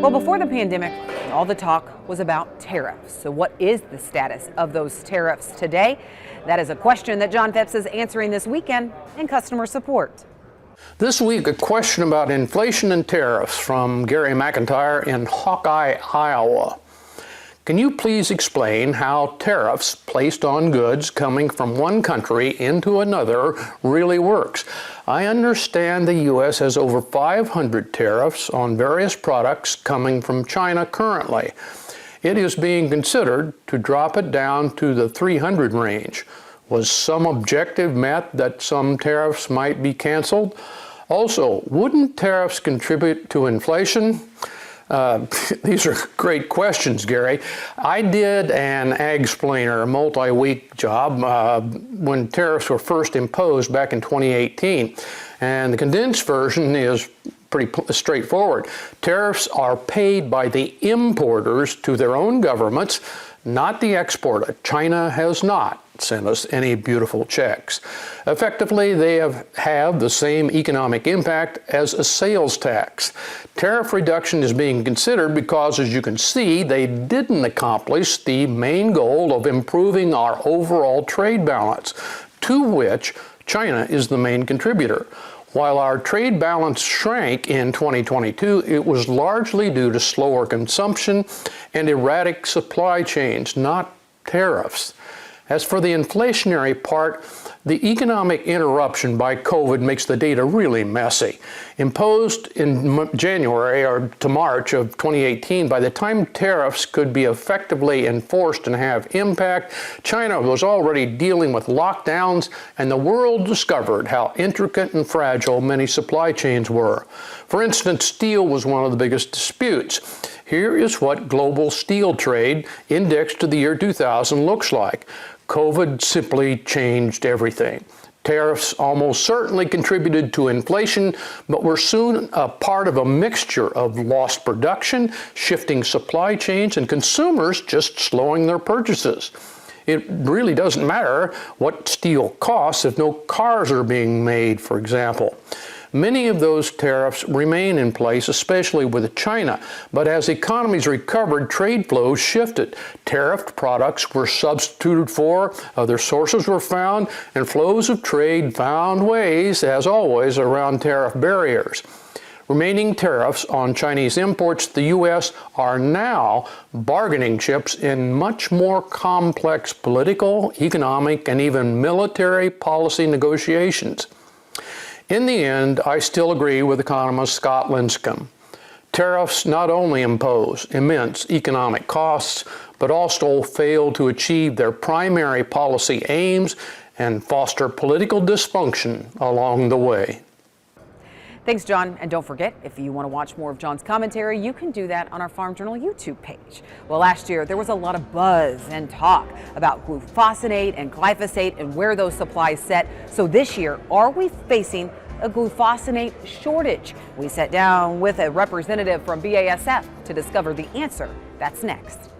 Well, before the pandemic, all the talk was about tariffs. So what is the status of those tariffs today? That is a question that John Phipps is answering this weekend in customer support. This week, a question about inflation and tariffs from Gary McIntyre in Hawkeye, Iowa. Can you please explain how tariffs placed on goods coming from one country into another really works? I understand the U.S. has over 500 tariffs on various products coming from China currently. It is being considered to drop it down to the 300 range. Was some objective met that some tariffs might be canceled? Also, wouldn't tariffs contribute to inflation? These are great questions, Gary. I did an Ag-Splainer multi-week job when tariffs were first imposed back in 2018. And the condensed version is pretty straightforward. Tariffs are paid by the importers to their own governments, not the exporter. China has not sent us any beautiful checks. Effectively, they have the same economic impact as a sales tax. Tariff reduction is being considered because, as you can see, they didn't accomplish the main goal of improving our overall trade balance, to which China is the main contributor. While our trade balance shrank in 2022, it was largely due to slower consumption and erratic supply chains, not tariffs. As for the inflationary part, the economic interruption by COVID makes the data really messy. Imposed in January or to March of 2018, by the time tariffs could be effectively enforced and have impact, China was already dealing with lockdowns, and the world discovered how intricate and fragile many supply chains were. For instance, steel was one of the biggest disputes. Here is what global steel trade indexed to the year 2000 looks like. COVID simply changed everything. Tariffs almost certainly contributed to inflation, but were soon a part of a mixture of lost production, shifting supply chains, and consumers just slowing their purchases. It really doesn't matter what steel costs if no cars are being made, for example. Many of those tariffs remain in place, especially with China, but as economies recovered, trade flows shifted. Tariffed products were substituted for, other sources were found, and flows of trade found ways, as always, around tariff barriers. Remaining tariffs on Chinese imports to the U.S. are now bargaining chips in much more complex political, economic, and even military policy negotiations. In the end, I still agree with economist Scott Linscomb. Tariffs not only impose immense economic costs, but also fail to achieve their primary policy aims and foster political dysfunction along the way. Thanks, John. And don't forget, if you want to watch more of John's commentary, you can do that on our Farm Journal YouTube page. Well, last year, there was a lot of buzz and talk about glufosinate and glyphosate and where those supplies sit. So this year, are we facing a glufosinate shortage? We sat down with a representative from BASF to discover the answer. That's next.